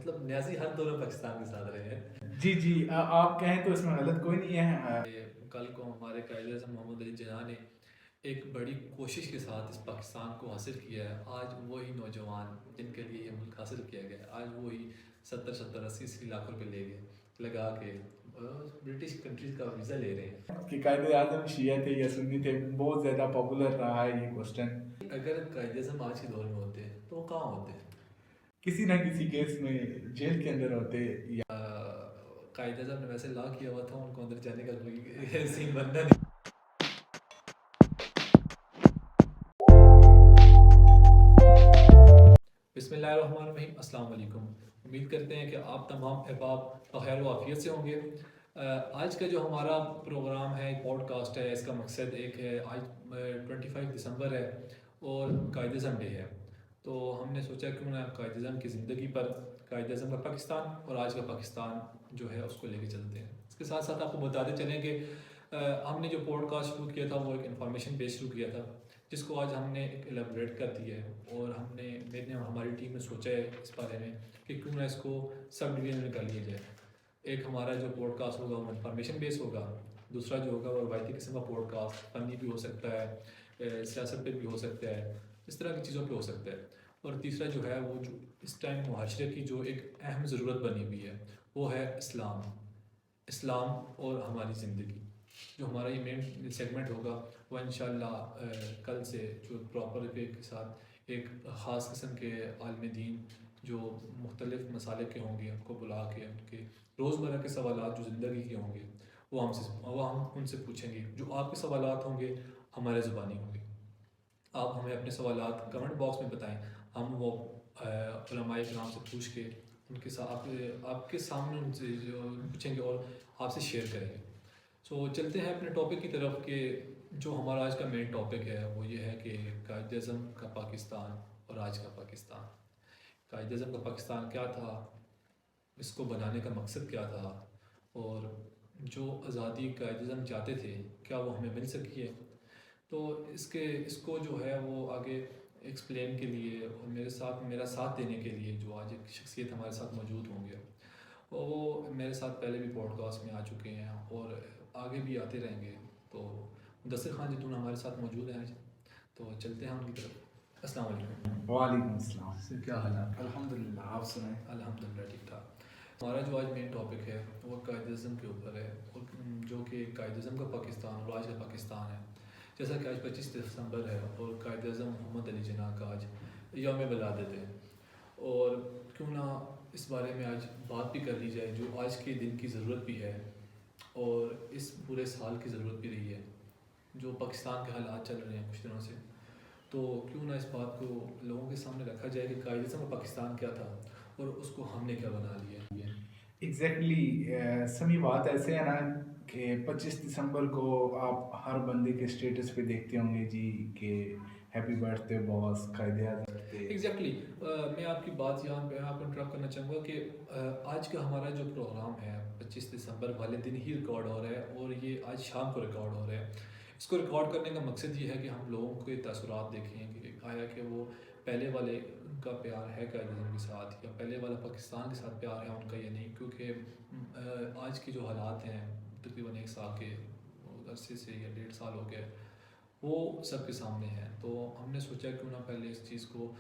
مطلب نیازی ہر دور میں پاکستان کے ساتھ رہے ہیں. جی آپ کہیں تو اس میں غلط کوئی نہیں ہے. کل کو ہمارے قائد اعظم محمد علی جناح نے ایک بڑی کوشش کے ساتھ اس پاکستان کو حاصل کیا ہے. آج وہی نوجوان جن کے لیے یہ ملک حاصل کیا گیا، آج وہی 70-80 لاکھ روپے لگا کے برٹش کنٹریز کا ویزا لے رہے ہیں. کہ قائد اعظم شیعہ تھے یا سنی تھے، بہت زیادہ پاپولر رہا ہے یہ کوسچن. اگر قائد اعظم آج کے دور میں ہوتے تو وہ کہاں ہوتے؟ کسی نہ کسی کیس میں جیل کے اندر ہوتے. یا قائد اعظم نے ویسے لا کیا ہوا تھا، ان کو اندر جانے کا کوئی سین بننا نہیں. بسم اللہ الرحمن الرحیم. السلام علیکم. امید کرتے ہیں کہ آپ تمام احباب بخیر و عافیت سے ہوں گے. آج کا جو ہمارا پروگرام ہے، پوڈ کاسٹ ہے، اس کا مقصد ایک ہے. آج 25 دسمبر ہے اور قائد اعظم ڈے ہے، تو ہم نے سوچا کیوں نہ قائد اعظم کی زندگی پر، قائد اعظم کا پاکستان اور آج کا پاکستان جو ہے اس کو لے کے چلتے ہیں. اس کے ساتھ ساتھ آپ کو بتاتے چلیں کہ ہم نے جو پوڈ کاسٹ شروع کیا تھا وہ ایک انفارمیشن بیس شروع کیا تھا، جس کو آج ہم نے ایک ایلیبریٹ کر دیا ہے. اور ہماری ٹیم نے سوچا ہے اس بارے میں کہ کیوں نہ اس کو سب ڈویژن میں کر لیا جائے. ایک ہمارا جو پوڈ کاسٹ ہوگا وہ انفارمیشن بیس ہوگا، دوسرا جو ہوگا وہ روایتی قسم کا پوڈ کاسٹ، فنی بھی ہو سکتا ہے، سیاست پہ بھی ہو سکتا ہے، اس طرح کی چیزوں پہ ہو سکتا ہے. اور تیسرا جو ہے وہ جو اس ٹائم معاشرے کی جو ایک اہم ضرورت بنی ہوئی ہے وہ ہے اسلام اور ہماری زندگی. جو ہمارا یہ مین سیگمنٹ ہوگا وہ انشاءاللہ کل سے جو پراپر وے کے ساتھ ایک خاص قسم کے عالم دین جو مختلف مسالے کے ہوں گے ان کو بلا کے ان کے روزمرہ کے سوالات جو زندگی کے ہوں گے وہ ہم ان سے پوچھیں گے. جو آپ کے سوالات ہوں گے ہمارے زبانی ہوں گے. آپ ہمیں اپنے سوالات کمنٹ باکس میں بتائیں، ہم وہ علماء کرام سے پوچھ کے ان کے ساتھ آپ کے سامنے ان سے جو پوچھیں گے اور آپ سے شیئر کریں گے. سو چلتے ہیں اپنے ٹاپک کی طرف کہ جو ہمارا آج کا مین ٹاپک ہے وہ یہ ہے کہ قائد اعظم کا پاکستان اور آج کا پاکستان. قائد اعظم کا پاکستان کیا تھا، اس کو بنانے کا مقصد کیا تھا، اور جو آزادی قائد اعظم چاہتے تھے کیا وہ ہمیں مل سکی ہے. تو اس کو جو ہے وہ آگے ایکسپلین کے لیے اور میرا ساتھ دینے کے لیے جو آج ایک شخصیت ہمارے ساتھ موجود ہوں گے، اور وہ میرے ساتھ پہلے بھی پوڈ کاسٹ میں آ چکے ہیں اور آگے بھی آتے رہیں گے. تو مدثر خان جتون ہمارے ساتھ موجود ہیں آج، تو چلتے ہیں ان کی طرف. السلام علیکم. وعلیکم السلام. سر کیا حال ہے؟ الحمدللہ، آپ سنائیں. الحمدللہ ٹھیک ٹھاک. ہمارا جو آج مین ٹاپک ہے وہ قائد اعظم کے اوپر ہے، اور جو کہ قائد اعظم کا پاکستان اور آج کا پاکستان ہے. جیسا کہ آج 25 دسمبر ہے اور قائد اعظم محمد علی جناح کا آج یوم ولادت ہے، اور کیوں نہ اس بارے میں آج بات بھی کر لی جائے جو آج کے دن کی ضرورت بھی ہے اور اس پورے سال کی ضرورت بھی رہی ہے. جو پاکستان کے حالات چل رہے ہیں کچھ دنوں سے، تو کیوں نہ اس بات کو لوگوں کے سامنے رکھا جائے کہ قائد اعظم کا پاکستان کیا تھا اور اس کو ہم نے کیا بنا لیا ہے. ایگزیکٹلی سمی بات ایسے ہے نا کہ 25 دسمبر کو آپ ہر بندے کے اسٹیٹس پہ دیکھتے ہوں گے جی کہ ہیپی برتھ ڈے باس قائد اعظم. ایگزیکٹلی میں آپ کی بات یہاں پہ آپ کو انٹرپٹ کرنا چاہوں گا کہ آج کا ہمارا جو پروگرام ہے 25 دسمبر والے دن ہی ریکارڈ ہو رہا ہے، اور یہ آج شام کو ریکارڈ ہو رہا ہے. اس کو ریکارڈ کرنے کا مقصد یہ ہے کہ ہم لوگوں کے تاثرات دیکھیں کہ آیا کہ وہ پہلے والے کا پیار ہے قائد اعظم کے ساتھ، یا پہلے والا پاکستان کے ساتھ پیار ہے ان کا یا نہیں. کیونکہ آج کے جو حالات ہیں تقریباً 1 سال کے عرصے سے یا 1.5 سال ہو گئے وہ سب کے سامنے ہیں. تو ہم نے سوچا کیوں نہ پہلے اس چیز کو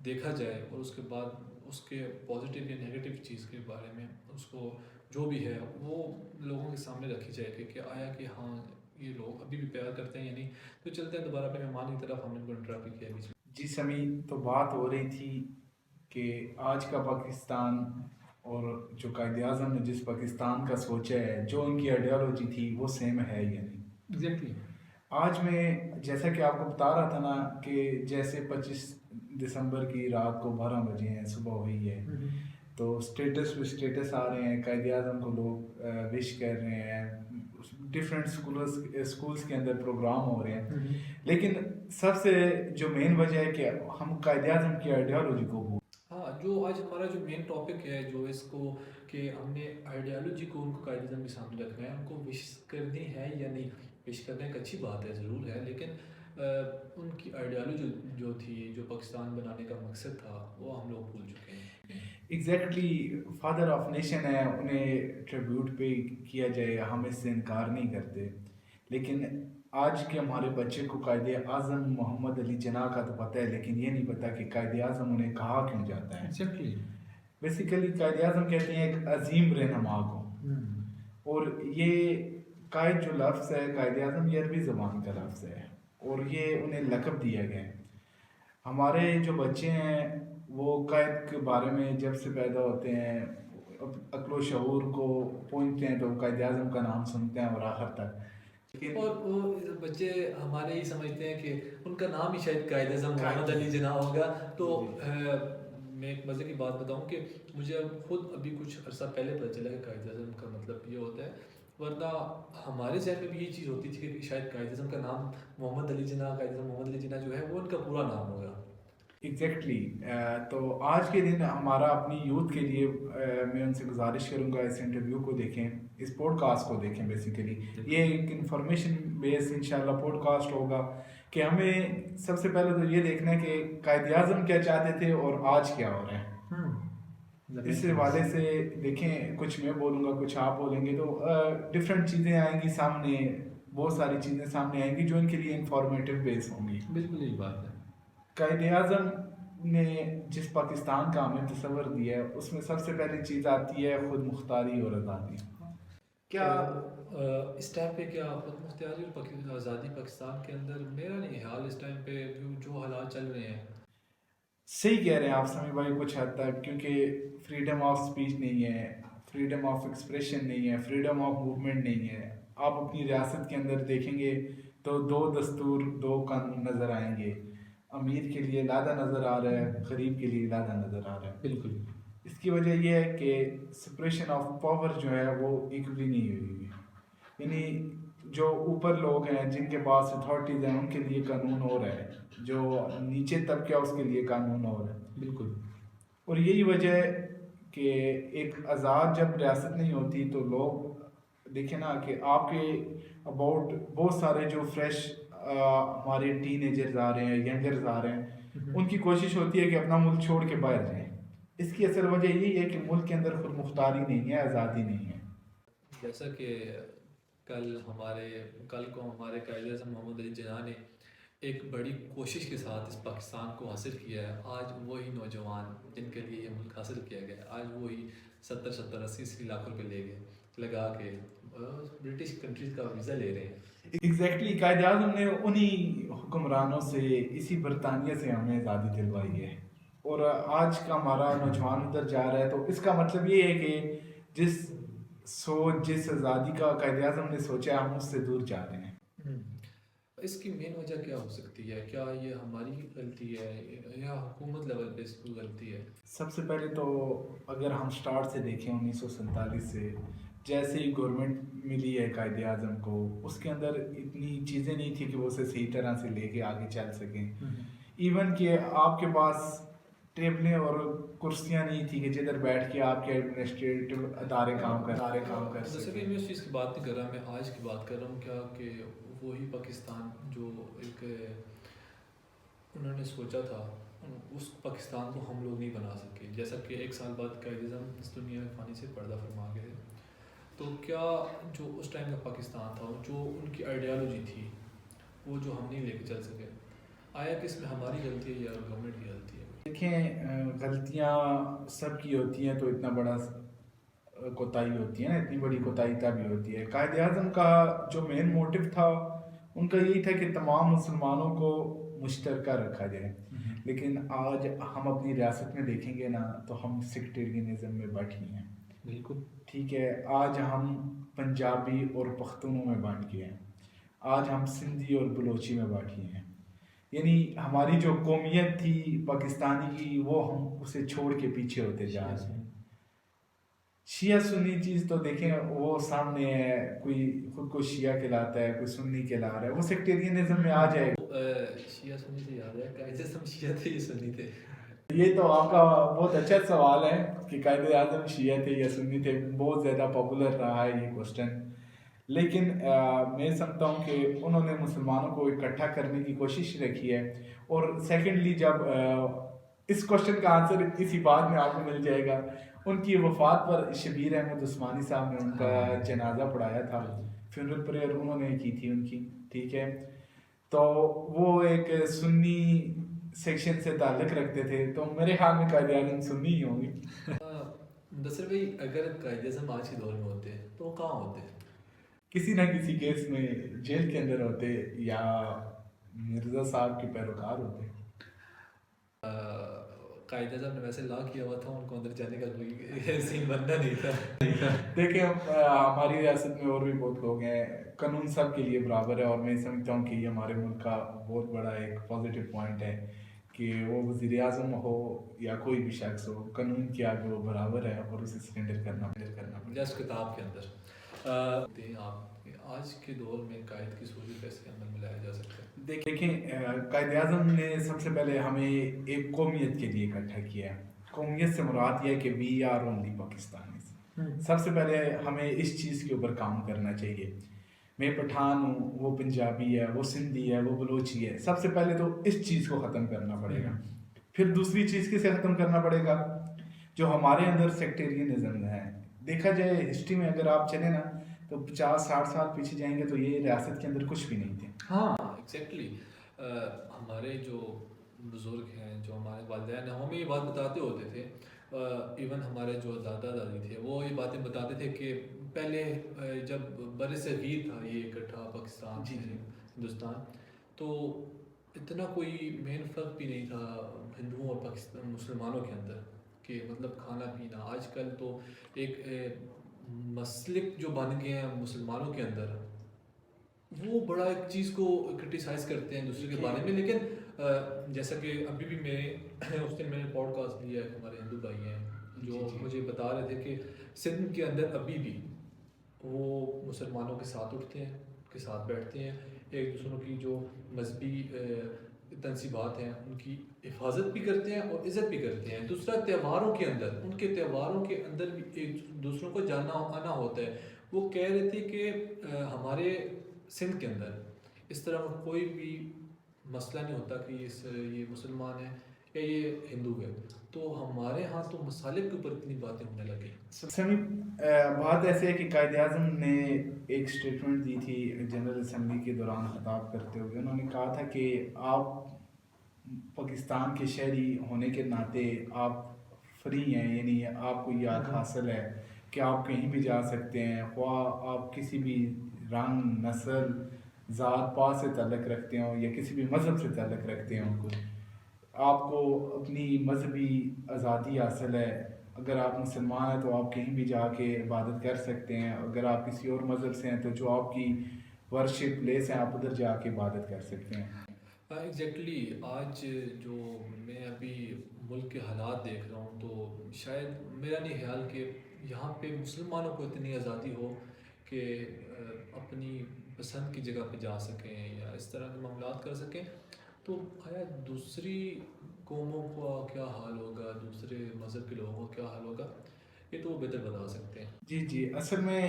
دیکھا جائے اور اس کے بعد اس کے پازیٹیو یا نگیٹیو چیز کے بارے میں اس کو جو بھی ہے وہ لوگوں کے سامنے رکھی جائے کہ آیا کہ ہاں یہ لوگ ابھی بھی پیار کرتے ہیں یا نہیں. تو چلتے ہیں دوبارہ اپنے مہمان کی طرف. ہم نے ان کو انٹرپٹ کیا بیچ میں. جی سمی، تو بات ہو رہی تھی کہ آج کا پاکستان اور جو قائد اعظم نے جس پاکستان کا سوچا ہے، جو ان کی آئیڈیالوجی تھی وہ سیم ہے یا نہیں. ایگزیکٹلی آج میں جیسا کہ آپ کو بتا رہا تھا نا کہ جیسے 25 دسمبر کی رات کو 12 بجے ہیں، صبح ہوئی ہے، تو اسٹیٹس پہ اسٹیٹس آ رہے ہیں، قائد اعظم کو لوگ وش کر رہے ہیں، ڈفرینٹ اسکولس کے اندر پروگرام ہو رہے ہیں. لیکن سب سے جو مین وجہ ہے کہ ہم قائد اعظم کی آئیڈیالوجی کو ہاں، جو آج ہمارا جو مین ٹاپک ہے جو اس کو کہ ہم نے آئیڈیالوجی کو ان کو قائد اعظم کے سامنے رکھنا ہے. ان کو وش کرنی ہے یا نہیں، وش کرنے ایک اچھی بات ہے ضرور ہے، لیکن ان کی آئیڈیالوجی جو تھی، جو پاکستان بنانے کا مقصد تھا، وہ ہم لوگ بھول چکے ہیں. ایگزیکٹلی فادر آف نیشن ہے، انہیں ٹریبیوٹ پے کیا جائے، ہم اس سے انکار نہیں کرتے، لیکن آج کے ہمارے بچے کو قائد اعظم محمد علی جناح کا تو پتہ ہے، لیکن یہ نہیں پتہ کہ قائد اعظم انہیں کہا کیوں جاتا ہے. ایگزیکٹلی. بیسیکلی قائد اعظم کہتے ہیں ایک عظیم رہنما کو، اور یہ قائد جو لفظ ہے قائد اعظم یہ عربی زبان کا لفظ ہے، اور یہ انہیں لقب دیا گیا ہے. ہمارے جو بچے ہیں وہ قائد کے بارے میں جب سے پیدا ہوتے ہیں عقل و شعور کو پہنچتے ہیں تو قائد اعظم کا نام سنتے ہیں اور آخر تک. اور وہ بچے ہمارے ہی سمجھتے ہیں کہ ان کا نام ہی شاید قائد اعظم محمد علی جناح ہوگا. تو میں ایک مزے کی بات بتاؤں کہ مجھے خود ابھی کچھ عرصہ پہلے پتہ چلا کہ قائد اعظم کا مطلب یہ ہوتا ہے، ورنہ ہمارے ذہن میں بھی یہ چیز ہوتی تھی کہ شاید قائد اعظم کا نام محمد علی جناح، قائد اعظم محمد علی جناح جو ہے وہ ان کا پورا نام ہوگا. ایگزیکٹلی. تو آج کے دن ہمارا اپنی یوتھ کے لیے میں ان سے گزارش کروں گا اس انٹرویو کو دیکھیں، اس پوڈ کاسٹ کو دیکھیں. بیسیکلی یہ ایک انفارمیشن بیس انشاءاللہ پوڈ کاسٹ ہوگا کہ ہمیں سب سے پہلے تو یہ دیکھنا ہے کہ قائد اعظم کیا چاہتے تھے اور آج کیا ہو رہا ہے. اس حوالے سے دیکھیں، کچھ میں بولوں گا کچھ آپ بولیں گے، تو ڈفرینٹ چیزیں آئیں گی سامنے، بہت ساری چیزیں سامنے آئیں گی جو ان کے لیے انفارمیٹیو بیس ہوں گی. بالکل یہی بات ہے. قائد اعظم نے جس پاکستان کا ہمیں تصور دیا ہے اس میں سب سے پہلی چیز آتی ہے خود مختاری اور آزادی. کیا اس ٹائم پہ کیا خود مختاری اور آزادی پاکستان کے اندر، میرا نہیں خیال اس ٹائم پہ جو حالات چل رہے ہیں. صحیح کہہ رہے ہیں آپ سمیع بھائی کچھ حد تک، کیونکہ فریڈم آف سپیچ نہیں ہے، فریڈم آف ایکسپریشن نہیں ہے، فریڈم آف موومنٹ نہیں ہے. آپ اپنی ریاست کے اندر دیکھیں گے تو 2 دستور 2 قانون نظر آئیں گے. امیر کے لیے علیحدہ نظر آ رہا ہے، غریب کے لیے علیحدہ نظر آ رہا ہے. بالکل. اس کی وجہ یہ ہے کہ سپریشن آف پاور جو ہے وہ ایکولی نہیں ہوئی. یعنی جو اوپر لوگ ہیں جن کے پاس اتھارٹیز ہیں ان کے لیے قانون ہو رہا ہے، جو نیچے طبقہ ہے اس کے لیے قانون ہو رہا ہے. بالکل. اور یہی وجہ ہے کہ ایک آزاد جب ریاست نہیں ہوتی تو لوگ دیکھیں نا کہ آپ کے اباؤٹ بہت سارے جو فریش ہمارے ٹین ایجرز آ رہے ہیں، ینگرز آ رہے ہیں، ان کی کوشش ہوتی ہے کہ اپنا ملک چھوڑ کے باہر جائیں. اس کی اصل وجہ یہی ہے کہ ملک کے اندر خود مختاری نہیں ہے، آزادی نہیں ہے. جیسا کہ کل کو ہمارے قائد اعظم محمد علی جناح نے ایک بڑی کوشش کے ساتھ اس پاکستان کو حاصل کیا ہے. آج وہی نوجوان جن کے لیے یہ ملک حاصل کیا گیا، آج وہی 70-80 لاکھ روپے لگا کے برٹش کنٹریز کا ویزا لے رہے ہیں. ایگزیکٹلی. قائد اعظم نے انہی حکمرانوں سے، اسی برطانیہ سے ہمیں آزادی دلوائی ہے، اور آج کا ہمارا نوجوان ادھر جا رہا ہے. تو اس کا مطلب یہ ہے کہ جس آزادی کا قائد اعظم نے سوچا ہم اس سے دور جا رہے ہیں. اس کی مین وجہ کیا ہو سکتی ہے؟ کیا یہ ہماری غلطی ہے یا حکومت لیول پہ اس کی غلطی ہے؟ سب سے پہلے تو اگر ہم سٹارٹ سے دیکھیں 1947 سے جیسے ہی گورنمنٹ ملی ہے قائد اعظم کو، اس کے اندر اتنی چیزیں نہیں تھی کہ وہ اسے صحیح طرح سے لے کے آگے چل سکیں. ایون کہ آپ کے پاس ٹیبلیں اور کرسیاں نہیں تھی کہ جدھر بیٹھ کے آپ کے ایڈمنسٹریٹو ادارے کام کر جیسے کہ میں اس چیز کی بات نہیں کر رہا، میں آج کی بات کر رہا ہوں. کیا کہ وہی پاکستان جو ایک انہوں نے سوچا تھا، اس پاکستان کو ہم لوگ نہیں بنا سکے. جیسا کہ 1 سال بعد قائد اعظم اس دنیا میں فانی سے پردہ فرما گئے. تو کیا جو اس ٹائم کا پاکستان تھا، جو ان کی آئیڈیالوجی تھی، وہ جو ہم نہیں لے کے چل سکے، آیا کہ اس میں ہماری غلطی ہے یا گورنمنٹ کی غلطی ہے؟ دیکھیں، غلطیاں سب کی ہوتی ہیں تو اتنا بڑا کوتاہی ہوتی ہے نا، اتنی بڑی کوتاہی تبھی ہوتی ہے. قائد اعظم کا جو مین موٹو تھا ان کا یہی تھا کہ تمام مسلمانوں کو مشترکہ رکھا جائے. لیکن آج ہم اپنی ریاست میں دیکھیں گے نا تو ہم سیکٹیرینزم میں بیٹھے ہیں. بالکل ٹھیک ہے. آج ہم پنجابی اور پختونوں میں بانٹ گئے ہیں، آج ہم سندھی اور بلوچی میں بیٹھے ہیں. یعنی ہماری جو قومیت تھی پاکستانی کی وہ ہم اسے چھوڑ کے پیچھے ہوتے جا رہے ہیں. شیعہ سنی چیز تو دیکھیں وہ سامنے ہے، کوئی خود کو شیعہ کہلاتا ہے، کوئی سنی کہلا رہا ہے، وہ سیکٹیرینزم میں آ جائے گا. شیعہ سنی سے یاد ہے، قائد اعظم شیعہ تھے یا سنی تھے؟ یہ تو آپ کا بہت اچھا سوال ہے کہ قائد اعظم شیعہ تھے یا سنی تھے. بہت زیادہ پاپولر رہا ہے یہ کوسچن. لیکن میں سمجھتا ہوں کہ انہوں نے مسلمانوں کو اکٹھا کرنے کی کوشش رکھی ہے. اور سیکنڈلی جب اس کوشچن کا آنسر اسی بات میں آپ کو مل جائے گا. ان کی وفات پر شبیر احمد عثمانی صاحب نے ان کا جنازہ پڑھایا تھا, فیونرل پریئر انہوں نے کی تھی ان کی, ٹھیک ہے. تو وہ ایک سنی سیکشن سے تعلق رکھتے تھے, تو میرے خیال میں قائد اعظم سنی ہی ہوں گے. مدثر بھائی, اگر قائد اعظم آج کے دور میں ہوتے تو وہ کہاں ہوتے؟ کسی نہ کسی کیس میں جیل کے اندر ہوتے, یا مرزا صاحب کے پیروکار ہوتے. قائد اعظم نے ویسے لا کیا ہوا تھا, ان کو اندر جانے کا کوئی سین بننا نہیں تھا. دیکھیں ہماری ریاست میں اور بھی بہت لوگ ہیں, قانون سب کے لیے برابر ہے, اور میں سمجھتا ہوں کہ یہ ہمارے ملک کا بہت بڑا ایک پازیٹیو پوائنٹ ہے کہ وہ وزیر اعظم ہو یا کوئی بھی شخص ہو, قانون کے آگے وہ برابر ہے اور اسے سرنڈر کرنا جس کتاب کے اندر آپ آج کے دور میں قائد کی سوچ کیسے عمل میں لایا جا سکتا ہے؟ دیکھیں قائد اعظم نے سب سے پہلے ہمیں ایک قومیت کے لیے اکٹھا کیا ہے. قومیت سے مراد یہ ہے کہ وی آر اونلی پاکستانیز. سب سے پہلے ہمیں اس چیز کے اوپر کام کرنا چاہیے. میں پٹھان ہوں, وہ پنجابی ہے, وہ سندھی ہے, وہ بلوچی ہے. سب سے پہلے تو اس چیز کو ختم کرنا پڑے گا. پھر دوسری چیز کسے ختم کرنا پڑے گا؟ جو ہمارے اندر سیکٹیرینزم ہے. دیکھا جائے ہسٹری میں اگر آپ چلیں نا تو 50-60 سال پیچھے جائیں گے تو یہ ریاست کے اندر کچھ بھی نہیں تھے. ہاں ایگزیکٹلی. ہمارے جو بزرگ ہیں, جو ہمارے والدین ہیں, ہمیں یہ بات بتاتے ہوتے تھے. ایون ہمارے جو دادا دادی تھے وہ یہ باتیں بتاتے تھے کہ پہلے جب بر صغیر تھا یہ اکٹھا پاکستان ہندوستان, تو اتنا کوئی مین فرق بھی نہیں تھا ہندوؤں اور پاکستان مسلمانوں کے اندر, کہ مطلب کھانا پینا. آج کل تو ایک مسلک جو بن گئے ہیں مسلمانوں کے اندر, وہ بڑا ایک چیز کو کرٹیسائز کرتے ہیں دوسرے کے بارے میں. لیکن جیسا کہ ابھی بھی میں اس دن میں نے پوڈ کاسٹ لیا ہے, ہمارے ہندو بھائی ہیں جو مجھے بتا رہے تھے کہ سندھ کے اندر ابھی بھی وہ مسلمانوں کے ساتھ اٹھتے ہیں, کے ساتھ بیٹھتے ہیں, ایک دوسروں کی جو مذہبی تنصیبات ہیں ان کی حفاظت بھی کرتے ہیں اور عزت بھی کرتے ہیں. دوسرا تہواروں کے اندر, ان کے تہواروں کے اندر بھی ایک دوسروں کو جانا آنا ہوتا ہے. وہ کہہ رہے تھے کہ ہمارے سندھ کے اندر اس طرح کوئی بھی مسئلہ نہیں ہوتا کہ یہ مسلمان ہے یا یہ ہندو ہے. تو ہمارے ہاں تو مسالک کے اوپر اتنی باتیں ہونے لگی. سمی بات ایسے ہے کہ قائد اعظم نے ایک اسٹیٹمنٹ دی تھی جنرل اسمبلی کے دوران خطاب کرتے ہوئے. انہوں نے کہا تھا کہ آپ پاکستان کے شہری ہونے کے ناطے آپ فری ہیں, یعنی آپ کو یہ حق حاصل ہے کہ آپ کہیں بھی جا سکتے ہیں, خواہ آپ کسی بھی رنگ, نسل, ذات پات سے تعلق رکھتے ہوں یا کسی بھی مذہب سے تعلق رکھتے ہوں. آپ کو اپنی مذہبی آزادی حاصل ہے. اگر آپ مسلمان ہیں تو آپ کہیں بھی جا کے عبادت کر سکتے ہیں. اگر آپ کسی اور مذہب سے ہیں تو جو آپ کی ورشپ پلیس ہیں آپ ادھر جا کے عبادت کر سکتے ہیں. ایگزیکٹلی. آج جو میں ابھی ملک کے حالات دیکھ رہا ہوں تو شاید میرا نہیں خیال کہ یہاں پہ مسلمانوں کو اتنی آزادی ہو کہ اپنی پسند کی جگہ پہ جا سکیں یا اس طرح کے معاملات کر سکیں. تو آیا دوسری قوموں کا کیا حال ہوگا, دوسرے مذہب کے لوگوں کا کیا حال ہوگا, یہ تو وہ بہتر بتا سکتے ہیں. جی اصل میں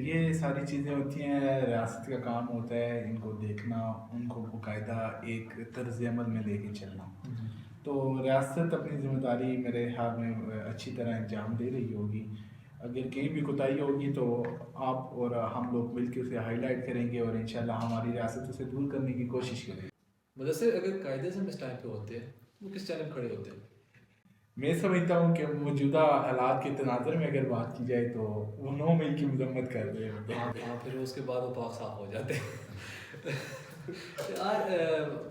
یہ ساری چیزیں ہوتی ہیں, ریاست کا کام ہوتا ہے ان کو دیکھنا, ان کو باقاعدہ ایک طرز عمل میں لے کے چلنا. تو ریاست اپنی ذمہ داری میرے خیال میں اچھی طرح انجام دے رہی ہوگی. اگر کہیں بھی کوتاہی ہوگی تو آپ اور ہم لوگ مل کے اسے ہائی لائٹ کریں گے اور انشاءاللہ ہماری ریاست اسے دور کرنے کی کوشش کریں گے. مدثر, اگر قائد اعظم اس ٹائم پہ ہوتے وہ کس جانب کھڑے ہوتے؟ میں سمجھتا ہوں کہ موجودہ حالات کے تناظر میں اگر بات کی جائے تو وہ 9 مئی کی مذمت کر رہے ہوتے ہیں. ہاں, پھر اس کے بعد وہ پاک صاف ہو جاتے ہیں. یار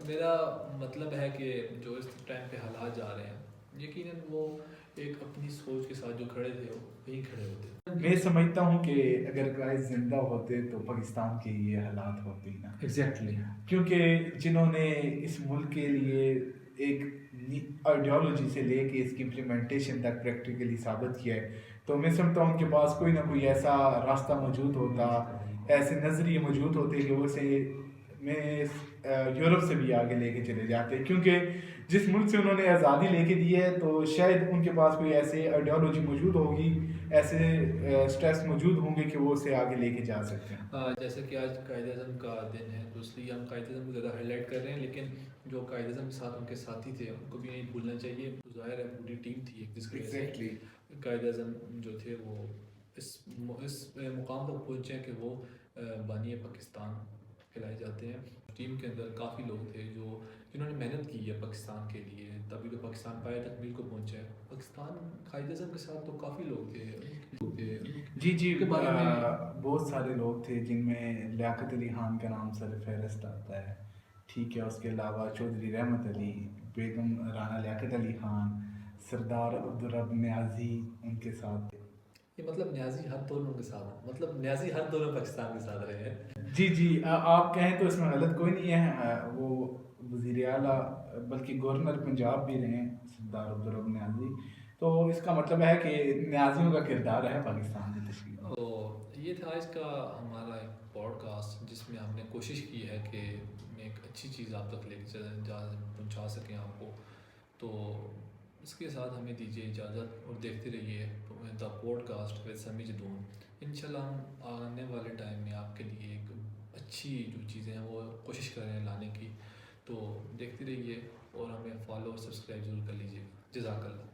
میرا مطلب ہے کہ جو اس ٹائم پہ حالات جا رہے ہیں یقیناً وہ ایک اپنی سوچ کے ساتھ جو کھڑے تھے وہ وہیں کھڑے ہوتے. میں سمجھتا ہوں کہ اگر قائد زندہ ہوتے تو پاکستان کے یہ حالات ہوتے ہی نا. ایگزیکٹلی. کیونکہ جنہوں نے اس ملک کے لیے ایک آئیڈیالوجی سے لے کے اس کی امپلیمنٹیشن تک پریکٹیکلی ثابت کیا ہے, تو میں سمجھتا ہوں ان کے پاس کوئی نہ کوئی ایسا راستہ موجود ہوتا, ایسے نظریے موجود ہوتے کہ وہ اسے میں یورپ سے بھی آگے لے کے چلے جاتے ہیں، کیونکہ جس ملک سے انہوں نے آزادی لے کے دی ہے تو شاید ان کے پاس کوئی ایسے آئیڈیالوجی موجود ہوگی، ایسے اسٹریس موجود ہوں گے کہ وہ اسے آگے لے کے جا سکتے ہیں۔ جیسے کہ آج قائد اعظم کا دن ہے تو اس لیے ہم قائد اعظم کو زیادہ ہائی لائٹ کر رہے ہیں، لیکن جو قائد اعظم کے ساتھ ان کے ساتھی تھے ان کو بھی نہیں بھولنا چاہیے۔ ظاہر ہے پوری ٹیم تھی ایک، جس کی وجہ سے قائد اعظم جو تھے وہ اس مقام تک پہنچے کہ وہ بانی پاکستان کھلائے جاتے ہیں۔ ٹیم کے اندر کافی لوگ تھے جنہوں نے محنت کی ہے پاکستان کے لیے، تبھی تو پاکستان پائے تکمیل کو پہنچا ہے۔ پاکستان قائد اعظم کے ساتھ تو کافی لوگ تھے جی کے بارے میں بہت سارے لوگ تھے جن میں لیاقت علی خان کا نام سر فہرست آتا ہے، ٹھیک ہے، اس کے علاوہ چودھری رحمت علی، بیگم رانا لیاقت علی خان، سردار عبدالرب نیازی ان کے ساتھ تھے۔ یہ مطلب نیازی ہر دونوں کے ساتھ، مطلب نیازی ہر دونوں پاکستان کے ساتھ رہے ہیں۔ جی آپ کہیں تو اس میں غلط کوئی نہیں ہے، وہ وزیر اعلیٰ بلکہ گورنر پنجاب بھی رہے ہیں سردار عبدالرب نیازی، تو اس کا مطلب ہے کہ نیازیوں کا کردار ہے پاکستان کی تشکیل میں۔ تو یہ تھا آج کا ہمارا ایک پوڈ کاسٹ، جس میں ہم نے کوشش کی ہے کہ ایک اچھی چیز آپ تک لے کے پہنچا سکیں آپ کو۔ تو اس کے ساتھ ہمیں دیجیے اجازت اور دیکھتے رہیے دا پوڈ کاسٹ ود سمی جدون۔ انشاءاللہ ہم آنے والے ٹائم میں آپ کے لیے ایک اچھی جو چیزیں ہیں وہ کوشش کر رہے ہیں لانے کی، تو دیکھتے رہیے اور ہمیں فالو اور سبسکرائب ضرور کر لیجیے۔ جزاک اللہ۔